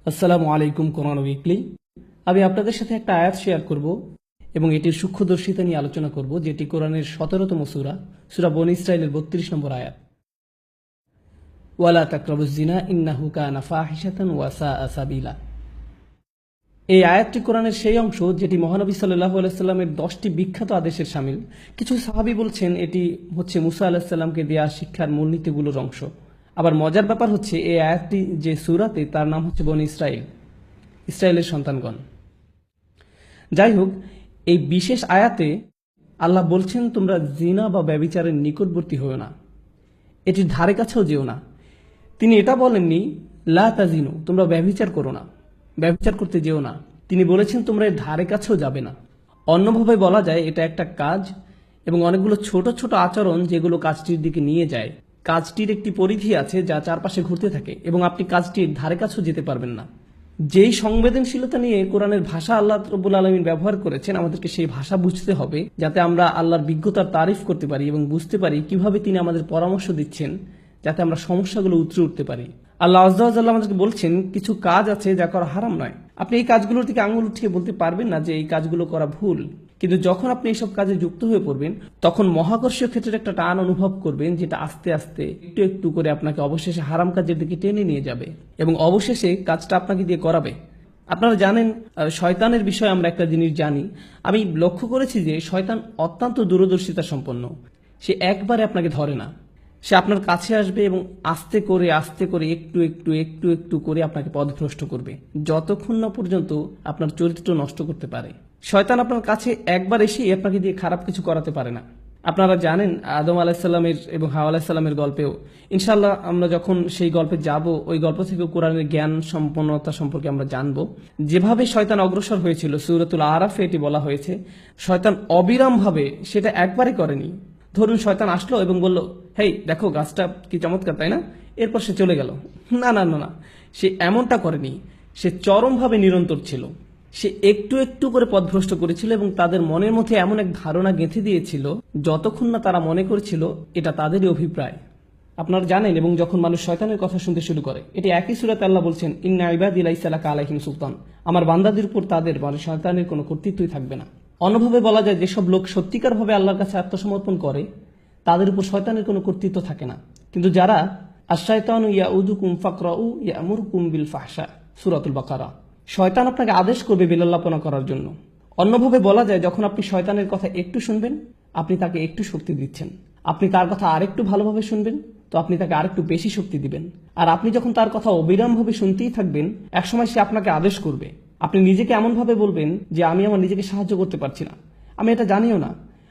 আসসালামু আলাইকুম। কোরআন উইকলি। আমি আপনাদের সাথে একটা আয়াত শেয়ার করব এবং এটির সূক্ষ্মদর্শিতা নিয়ে আলোচনা করব, যেটি কোরআনের 17তম সূরা, সূরা বনী ইসরাইলের 32 নম্বর আয়াত। ওয়ালা তাকরাবুজ জিনা ইন্নাহু কানা ফাহিশাতান ওয়া সাআ সাবিলা। এই আয়াতটি কোরআনের সেই অংশ যেটি মহানবী সাল্লাল্লাহু আলাইহি সাল্লামের 10টি বিখ্যাত আদেশের শামিল। কিছু সাহাবী বলছেন এটি হচ্ছে মুসা আলাইহিস সালামকে দেয়া শিক্ষার মূলনীতিগুলোর অংশ। আবার মজার ব্যাপার হচ্ছে এই আয়াতটি যে সূরাতে, তার নাম হচ্ছে বনী ইসরাইল, ইসরায়েলের সন্তানগণ। যাই হোক, এই বিশেষ আয়াতে আল্লাহ বলছেন তোমরা জিনা বা ব্যভিচারের নিকটবর্তী হও না, এটির ধারে কাছেও যেও না। তিনি এটা বলেননি লা তাজিনু, তোমরা ব্যভিচার করো না, ব্যভিচার করতে যেও না। তিনি বলেছেন তোমরা এর ধারে কাছেও যাবে না। অন্যভাবে বলা যায় এটা একটা কাজ এবং অনেকগুলো ছোট ছোট আচরণ যেগুলো কাজটির দিকে নিয়ে যায়। কাজটির একটি পরিধি আছে যা চারপাশে ঘুরতে থাকে এবং আপনি কাজটির ধারে কাছেও যেতে পারবেন না। যেই সংবেদনশীলতা নিয়ে কোরআনের ভাষা আল্লাহ রাব্বুল আলামিন ব্যবহার করেছেন, আমাদেরকে সেই ভাষা বুঝতে হবে যাতে আমরা আল্লাহর বিজ্ঞতার তারিফ করতে পারি এবং বুঝতে পারি কিভাবে তিনি আমাদের পরামর্শ দিচ্ছেন, যাতে আমরা সমস্যাগুলো উতরে উঠতে পারি। আল্লাহ আযজা ওয়া জাল্লা আমাদেরকে বলছেন কিছু কাজ আছে যা করা হারাম নয়। আপনি এই কাজগুলোর দিকে আঙুল উঠিয়ে বলতে পারবেন না যে এই কাজগুলো করা ভুল, কিন্তু যখন আপনি এইসব কাজে যুক্ত হয়ে পড়বেন তখন মহাকর্ষীয় ক্ষেত্রের একটা টান অনুভব করবেন, যেটা আস্তে আস্তে একটু একটু করে আপনাকে অবশেষে হারাম কাজের দিকে টেনে নিয়ে যাবে এবং অবশেষে কাজটা আপনাকে দিয়ে করাবে। আপনারা জানেন, শয়তানের বিষয়ে আমরা একটা জিনিস জানি। আমি লক্ষ্য করেছি যে শয়তান অত্যন্ত দূরদর্শিতা সম্পন্ন। সে একবারে আপনাকে ধরে না, সে আপনার কাছে আসবে এবং আস্তে করে আস্তে করে একটু একটু একটু একটু করে আপনাকে পথভ্রষ্ট করবে, যতক্ষণ না পর্যন্ত আপনার চরিত্র নষ্ট করতে পারে। শয়তান আপনার কাছে একবার এসেই আপনাকে দিয়ে খারাপ কিছু করাতে পারে না। আপনারা জানেন আদম আলাহিসাল্লামের এবং হাওয়া আলাহিসাল্লামের গল্পেও, ইনশাল্লাহ আমরা যখন সেই গল্পে যাব, ওই গল্প থেকে কোরআনের জ্ঞান সম্পন্নতা সম্পর্কে আমরা জানব। যেভাবে শয়তান অগ্রসর হয়েছিল, সূরাতুল আরাফে এটি বলা হয়েছে, শয়তান অবিরামভাবে সেটা একবারে করেনি। ধরুন শয়তান আসলো এবং বলল, হেই দেখো গাছটা কি চমৎকার, তাই না? এরপর সে চলে গেল। না না না না, সে এমনটা করেনি। সে চরমভাবে নিরন্তর ছিল। সে একটু একটু করে পথভ্রষ্ট করেছিল এবং তাদের মনের মধ্যে এমন এক ধারণা গেঁথে দিয়েছিল যতক্ষণ না তারা মনে করেছিল এটা তাদেরই অভিপ্রায়। আপনারা জানেন, এবং যখন মানুষ শয়তানের কথা শুনতে শুরু করে, এটি একই সূরাতে আল্লাহ বলছেন ইন্না ইবাদি লাইসা লাকা আলাইহিম সুলতান, আমার বান্দাদের উপর তাদের মানে শয়তানের কোনো কর্তৃত্বই থাকবে না। অন্যভাবে বলা যায়, যেসব লোক সত্যিকারভাবে আল্লাহর কাছে আত্মসমর্পণ করে তাদের উপর শয়তানের কোনো কর্তৃত্ব থাকে না। কিন্তু যারা আশ-শায়তানু ইয়াউদুকুম ফাকরাউ ইয়ামুরুকুম বিল ফাহশা, সূরাতুল বাকারা, শয়তান আপনাকে আদেশ করবে বিলল্লাপনা করার জন্য। অন্যভাবে বলা যায়, যখন আপনি শয়তানের কথা একটু শুনবেন, আপনি তাকে একটু শক্তি দিচ্ছেন। আপনি তার কথা আরেকটু ভালোভাবে শুনবেন, তো আপনি তাকে আরেকটু বেশি শক্তি দিবেন। আর আপনি যখন তার কথা অবিরামভাবে শুনতেই থাকবেন, একসময় সে আপনাকে আদেশ করবে। আপনি নিজেকে এমনভাবে বলবেন যে আমি আমার নিজেকে সাহায্য করতে পারছি না, আমি এটা জানিও না,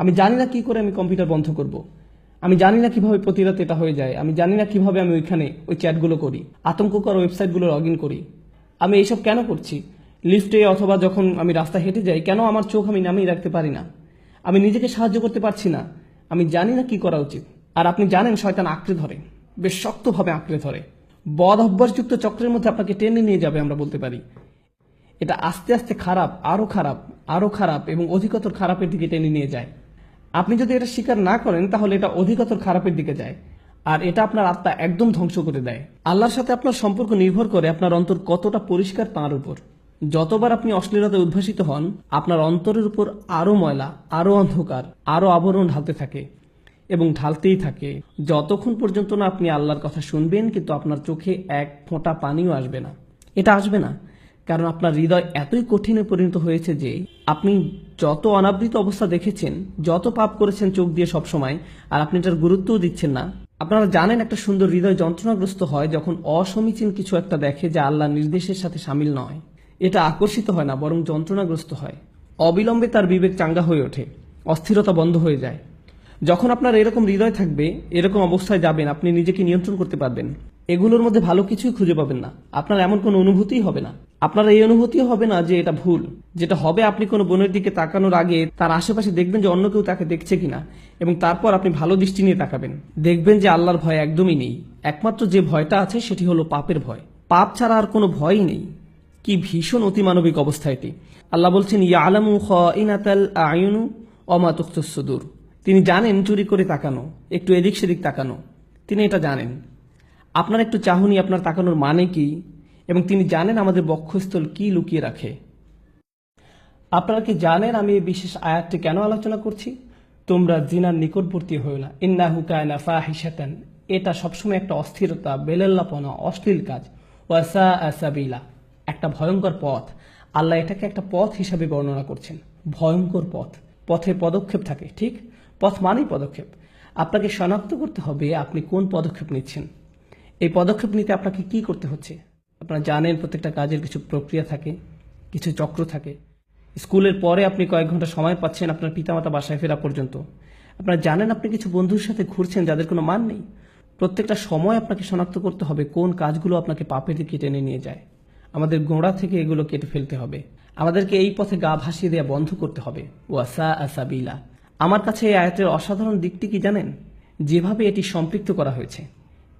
আমি জানি না কি করে আমি কম্পিউটার বন্ধ করব, আমি জানি না কিভাবে প্রতি রাতে এটা হয়ে যায়, আমি জানি না কিভাবে আমি ওইখানে ওই চ্যাটগুলো করি, আতঙ্ককর ওয়েবসাইটগুলো লগ ইন করি, আমি এইসব কেন করছি, লিফটে অথবা যখন আমি রাস্তা হেঁটে যাই কেন আমার চোখ আমি নামিয়ে রাখতে পারি না, আমি নিজেকে সাহায্য করতে পারছি না, আমি জানি না কি করা উচিত। আর আপনি জানেন শয়তান আঁকড়ে ধরে, বেশ শক্তভাবে আঁকড়ে ধরে, বদ অভ্যাসযুক্ত চক্রের মধ্যে আপনাকে টেনে নিয়ে যাবে। আমরা বলতে পারি এটা আস্তে আস্তে খারাপ, আরো খারাপ, আরো খারাপ এবং অধিকতর খারাপের দিকে টেনে নিয়ে যায়। আপনি যদি এটা স্বীকার না করেন তাহলে এটা অধিকতর খারাপের দিকে যায়, আর এটা আপনার আত্মা একদম ধ্বংস করে দেয়। আল্লাহর সাথে আপনার সম্পর্ক নির্ভর করে আপনার অন্তর কতটা পরিষ্কার তার উপর। যতবার আপনি অশ্লীলতায় উদ্ভাসিত হন, আপনার অন্তরের উপর আরো ময়লা, আরো অন্ধকার, আরো আবরণ ঢালতে থাকে এবং ঢালতেই থাকে, যতক্ষণ পর্যন্ত না আপনি আল্লাহর কথা শুনবেন কিন্তু আপনার চোখে এক ফোঁটা পানিও আসবে না। এটা আসবে না কারণ আপনার হৃদয় এতই কঠিনে পরিণত হয়েছে যে আপনি যত অনাবৃত অবস্থা দেখেছেন, যত পাপ করেছেন চোখ দিয়ে সবসময়, আর আপনি এটার গুরুত্বও দিচ্ছেন না। আপনারা জানেন একটা সুন্দর হৃদয় যন্ত্রণাগ্রস্ত হয় যখন অসমীচীন কিছু একটা দেখে যা আল্লাহর নির্দেশের সাথে সামিল নয়। এটা আকর্ষিত হয় না, বরং যন্ত্রণাগ্রস্ত হয়। অবিলম্বে তার বিবেক চাঙ্গা হয়ে ওঠে, অস্থিরতা বন্ধ হয়ে যায়। যখন আপনার এরকম হৃদয় থাকবে, এরকম অবস্থায় যাবেন, আপনি নিজেকে নিয়ন্ত্রণ করতে পারবেন। এগুলোর মধ্যে ভালো কিছুই খুঁজে পাবেন না, আপনার এমন কোনো অনুভূতিই হবে না। আপনার এই অনুভূতিও হবে না যে এটা ভুল। যেটা হবে, আপনি কোনো বোনের দিকে তাকানোর আগে তার আশেপাশে দেখবেন যে অন্য কেউ তাকে দেখছে কিনা, এবং তারপর আপনি ভালো দৃষ্টি নিয়ে তাকাবেন। দেখবেন যে আল্লাহর ভয় একদমই নেই। একমাত্র যে ভয়টা আছে সেটি হলো পাপের ভয়। পাপ ছাড়া আর কোনো ভয়ই নেই। কি ভীষণ অতিমানবিক অবস্থা এটি। আল্লাহ বলছেন ইয়ালামু খাইনাতাল আয়ুনু ওয়া মা তুখফিস সুদূর। তিনি জানেন চুরি করে তাকানো, একটু এদিক সেদিক তাকানো, তিনি এটা জানেন। আপনার একটু চাহনি, আপনার তাকানোর মানে কি, এবং তিনি জানেন আমাদের বক্ষস্থল কি লুকিয়ে রাখে। আপনারা কি জানেন আমি এই বিশেষ আয়াতটি কেন আলোচনা করছি? তোমরা জিনার নিকটবর্তী হও না, ইন্নাহু কানা ফাহিশাতান। এটা সবসময় একটা অস্থিরতা, বেলাল্লাপনা, অশ্লীল কাজ। ওয়াসাআ সাবিলা, একটা ভয়ঙ্কর পথ। আল্লাহ এটাকে একটা পথ হিসাবে বর্ণনা করছেন, ভয়ঙ্কর পথ। পথে পদক্ষেপ থাকে, ঠিক? পথ মানেই পদক্ষেপ। আপনাকে শনাক্ত করতে হবে আপনি কোন পদক্ষেপ নিচ্ছেন। এই পদক্ষেপ নিতে আপনাকে কি করতে হচ্ছে? আপনারা জানেন প্রত্যেকটা কাজের কিছু প্রক্রিয়া থাকে, কিছু চক্র থাকে। স্কুলের পরে আপনি কয়েক ঘন্টা সময় পাচ্ছেন আপনার পিতামাতা বাসায় ফেরা পর্যন্ত। আপনারা জানেন আপনি কিছু বন্ধুর সাথে ঘুরছেন যাদের কোনো মান নেই। প্রত্যেকটা সময় আপনাকে শনাক্ত করতে হবে কোন কাজগুলো আপনাকে পাপের দিকে টেনে নিয়ে যায়। আমাদের গোড়া থেকে এগুলো কেটে ফেলতে হবে। আমাদেরকে এই পথে গা ভাসিয়ে দেওয়া বন্ধ করতে হবে। ওয়াসাআ সাবিলা। আমার কাছে এই আয়াতের অসাধারণ দিকটি কি জানেন? যেভাবে এটি সম্পৃক্ত করা হয়েছে।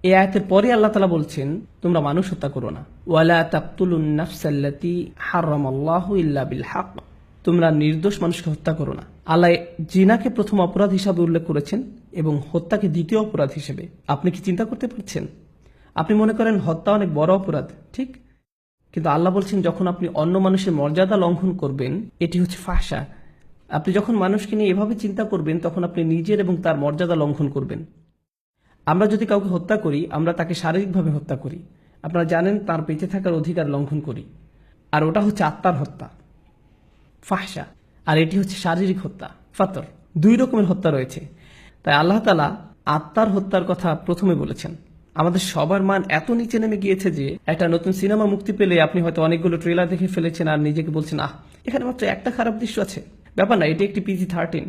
এই আয়াতের পরে আল্লাহ তাআলা বলছেন, তোমরা মানুষ হত্যা করো না। ওয়ালা তাকতুলুন নাফসাল্লাতী হারামাল্লাহু ইল্লা বিল হক। তোমরা নির্দোষ মানুষকে হত্যা করো না। আল্লাহ জিনাকে প্রথম অপরাধ হিসাবে উল্লেখ করেছেন এবং হত্যাকে দ্বিতীয় অপরাধ হিসেবে। আপনি কি চিন্তা করতে পারছেন? আপনি মনে করেন হত্যা অনেক বড় অপরাধ, ঠিক? কিন্তু আল্লাহ বলছেন যখন আপনি অন্য মানুষের মর্যাদা লঙ্ঘন করবেন, এটি হচ্ছে ফাহশা। আপনি যখন মানুষকে নিয়ে এভাবে চিন্তা করবেন তখন আপনি নিজের এবং তার মর্যাদা লঙ্ঘন করবেন। আমরা যদি কাউকে হত্যা করি, আমরা তাকে শারীরিকভাবে হত্যা করি। আপনারা জানেন তার বেঁচে থাকার অধিকার লঙ্ঘন করি। আর ওটা হচ্ছে আত্মার হত্যা, ফাহশা। আর এটি হচ্ছে শারীরিক হত্যা, ফাতর। দুই রকমের হত্যা রয়েছে। তাই আল্লাহ তাআলা আত্মার হত্যার কথা প্রথমে বলেছেন। আমাদের সবার মান এত নিচে নেমে গিয়েছে যে একটা নতুন সিনেমা মুক্তি পেলে আপনি হয়তো অনেকগুলো ট্রেলার দেখে ফেলেছেন আর নিজেকে বলছেন, এখানে মাত্র একটা খারাপ দৃশ্য আছে। ব্যাপার না, এটি একটি PG-13।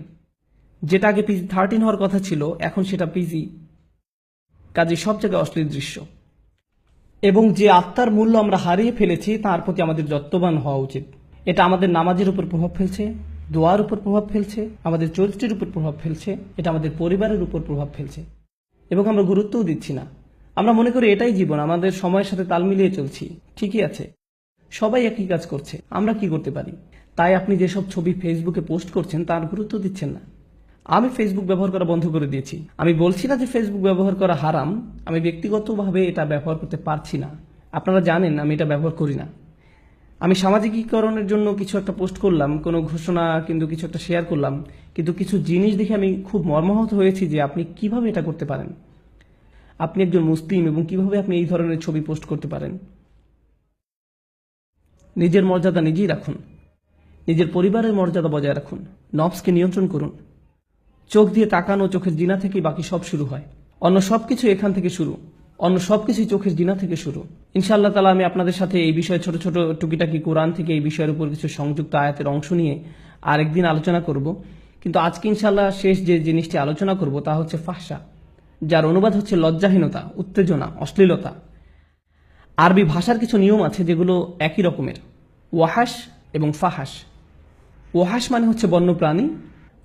যেটা আগে PG-13 হওয়ার কথা ছিল, এখন সেটা PG। কাজে সব জায়গায় অশ্লীল দৃশ্য। এবং যে আত্মার মূল্য আমরা হারিয়ে ফেলেছি তার প্রতি আমাদের যত্নবান হওয়া উচিত। এটা আমাদের নামাজের উপর প্রভাব ফেলছে, দোয়ার উপর প্রভাব ফেলছে, আমাদের চরিত্রের উপর প্রভাব ফেলছে, এটা আমাদের পরিবারের উপর প্রভাব ফেলছে। এবং আমরা গুরুত্বও দিচ্ছি না। আমরা মনে করি এটাই জীবন, আমাদের সময়ের সাথে তাল মিলিয়ে চলছি। ঠিকই আছে, সবাই একই কাজ করছে, আমরা কি করতে পারি? তাই আপনি যেসব ছবি ফেসবুকে পোস্ট করছেন তার গুরুত্ব দিচ্ছেন না। আমি ফেসবুক ব্যবহার করা বন্ধ করে দিয়েছি। আমি বলছি না যে ফেসবুক ব্যবহার করা হারাম, আমি ব্যক্তিগতভাবে এটা ব্যবহার করতে পারছি না। আপনারা জানেন আমি এটা ব্যবহার করি না। আমি সামাজিকীকরণের জন্য কিছু একটা পোস্ট করলাম, কোনো ঘোষণা কিন্তু কিছু একটা শেয়ার করলাম, কিন্তু কিছু জিনিস দেখে আমি খুব মর্মাহত হয়েছি যে আপনি কিভাবে এটা করতে পারেন। আপনি একজন মুসলিম এবং কিভাবে আপনি এই ধরনের ছবি পোস্ট করতে পারেন? নিজের মর্যাদা নিজেই রাখুন, নিজের পরিবারের মর্যাদা বজায় রাখুন, নফসকে নিয়ন্ত্রণ করুন। চোখ দিয়ে তাকানো, চোখের জিনা থেকেই বাকি সব শুরু হয়। অন্য সবকিছু এখান থেকে শুরু, অন্য সবকিছুই চোখের জিনা থেকে শুরু। ইনশাআল্লাহ তাআলা আমি আপনাদের সাথে এই বিষয়ে ছোট ছোট টুকিটাকি কোরআন থেকে এই বিষয়ের উপর কিছু সংযুক্ত আয়াতের অংশ নিয়ে আরেকদিন আলোচনা করব। কিন্তু আজকে ইনশাআল্লাহ শেষ যে জিনিসটি আলোচনা করব তা হচ্ছে ফাহশা, যার অনুবাদ হচ্ছে লজ্জাহীনতা, উত্তেজনা, অশ্লীলতা। আরবি ভাষার কিছু নিয়ম আছে যেগুলো একই রকমের, ওয়াহাস এবং ফাহাস। ওয়াহাস মানে হচ্ছে বন্যপ্রাণী,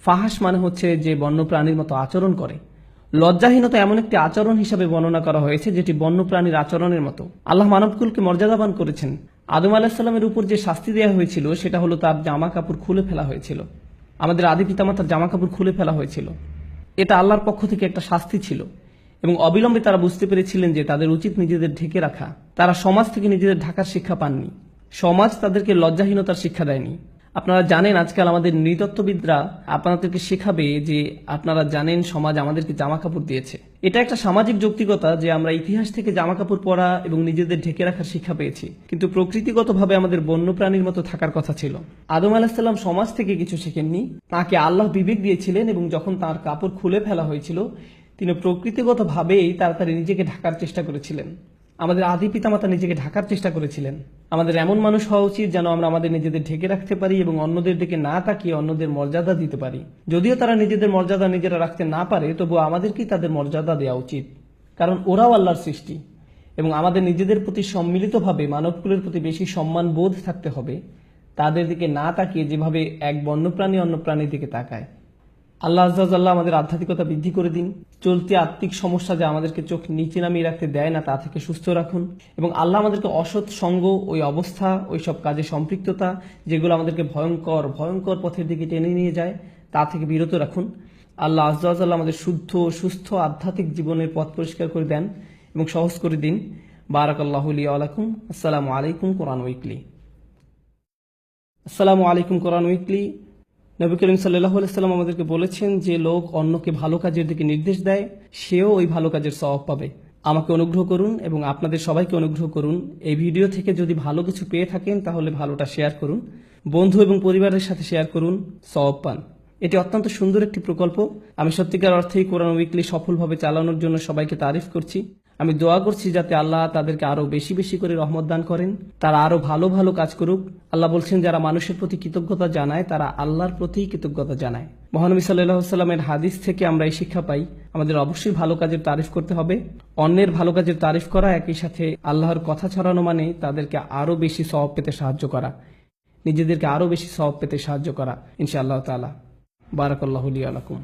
ফাহাস মানে হচ্ছে যে বন্যপ্রাণীর মতো আচরণ করে। লজ্জাহীনতা এমন একটি আচরণ হিসাবে বর্ণনা করা হয়েছে যেটি বন্যপ্রাণীর আচরণের মতো। আল্লাহ মানবকুলকে মর্যাদাবান করেছেন। আদম আলাহিসাল্লামের উপর যে শাস্তি দেওয়া হয়েছিল সেটা হলো তার জামা কাপড় খুলে ফেলা হয়েছিল। আমাদের আদি পিতামাতার জামা কাপড় খুলে ফেলা হয়েছিল। এটা আল্লাহর পক্ষ থেকে একটা শাস্তি ছিল এবং অবিলম্বে তারা বুঝতে পেরেছিলেন যে তাদের উচিত নিজেদের ঢেকে রাখা। তারা সমাজ থেকে নিজেদের ঢাকার শিক্ষা পাননি, সমাজ তাদেরকে লজ্জাহীনতার শিক্ষা দেয়নি। আপনারা জানেন আজকাল আমাদের নৃতত্ত্ববিদরা আপনাদেরকে শেখাবে যে আপনারা জানেন সমাজ আমাদেরকে জামা কাপড় দিয়েছে। এটা একটা সামাজিক যৌক্তিকতা যে আমরা ইতিহাস থেকে জামা কাপড় পরা এবং নিজেদের ঢেকে রাখার শিক্ষা পেয়েছি, কিন্তু প্রকৃতিগতভাবে আমাদের বন্যপ্রাণীর মতো থাকার কথা ছিল। আদম আলাহিসাল্লাম সমাজ থেকে কিছু শেখেননি, তাকে আল্লাহ বিবেক দিয়েছিলেন এবং যখন তার কাপড় খুলে ফেলা হয়েছিল তিনি প্রকৃতিগতভাবেই তাড়াতাড়ি নিজেকে ঢাকার চেষ্টা করেছিলেন। আমাদের আদি পিতামাতা নিজেকে ঢাকার চেষ্টা করেছিলেন। আমাদের এমন মানুষ হওয়া উচিত যেন আমরা আমাদের নিজেদের ঢেকে রাখতে পারি এবং অন্যদের দিকে না তাকিয়ে অন্যদের মর্যাদা দিতে পারি। যদিও তারা নিজেদের মর্যাদা নিজেরা রাখতে না পারে, তবুও আমাদেরকেই তাদের মর্যাদা দেওয়া উচিত, কারণ ওরাও আল্লাহর সৃষ্টি। এবং আমাদের নিজেদের প্রতি সম্মিলিতভাবে মানবকুলের প্রতি বেশি সম্মান বোধ থাকতে হবে, তাদের দিকে না তাকিয়ে যেভাবে এক বন্যপ্রাণী অন্য প্রাণীর দিকে তাকায়। আল্লাহ আজ্জাল্লাহ আমাদের আধ্যাত্মিকতা বৃদ্ধি করে দিন। চলতি আত্মিক সমস্যা যা আমাদেরকে চোখ নিচে নামিয়ে রাখতে দেয় না তা থেকে সুস্থ রাখুন এবং আল্লাহ আমাদেরকে অসৎ সঙ্গ, ওই অবস্থা, ওই সব কাজে সম্পৃক্ততা যেগুলো আমাদেরকে ভয়ঙ্কর ভয়ঙ্কর পথের দিকে টেনে নিয়ে যায় তা থেকে বিরত রাখুন। আল্লাহ আজ্জাল্লাহ আমাদের শুদ্ধ সুস্থ আধ্যাত্মিক জীবনের পথ পরিষ্কার করে দেন এবং সহজ করে দিন। বারাকাল্লাহু লি ওয়া লাকুম। আসসালামু আলাইকুম কোরআন উইকলি। আসসালামু আলাইকুম কোরআন উইকলি। নবী করিম সাল্লাল্লাহু আলাইহি সাল্লাম আমাদেরকে বলেছেন, যে লোক অন্যকে ভালো কাজের দিকে নির্দেশ দেয় সেও ওই ভালো কাজের সওয়াব পাবে। আমাকে অনুগ্রহ করুন এবং আপনাদের সবাইকে অনুগ্রহ করুন, এই ভিডিও থেকে যদি ভালো কিছু পেয়ে থাকেন তাহলে ভালোটা শেয়ার করুন, বন্ধু এবং পরিবারের সাথে শেয়ার করুন, সওয়াব পান। এটি অত্যন্ত সুন্দর একটি প্রকল্প। আমি সত্যিকার অর্থেই কোরআন উইকলি সফলভাবে চালানোর জন্য সবাইকে তারিফ করছি। আমি দোয়া করছি যাতে আল্লাহ তাদেরকে আরো বেশি বেশি করে রহমত দান করেন, তারা আরো ভালো ভালো কাজ করুক। আল্লাহ বলছেন, যারা মানুষের প্রতি কৃতজ্ঞতা জানায় তারা আল্লাহর প্রতি কৃতজ্ঞতা জানায়। মহানবী সাল্লাল্লাহু আলাইহি সাল্লামের হাদিস থেকে আমরা এই শিক্ষা পাই, আমাদের অবশ্যই ভালো কাজের তারিফ করতে হবে। অন্যের ভালো কাজের তারিফ করা একই সাথে আল্লাহর কথা ছড়ানো, মানে তাদেরকে আরো বেশি সওয়াব পেতে সাহায্য করা, নিজেদেরকে আরো বেশি সওয়াব পেতে সাহায্য করা ইনশাআল্লাহ তাআলা। বারাকাল্লাহু লি ওয়া লাকুম।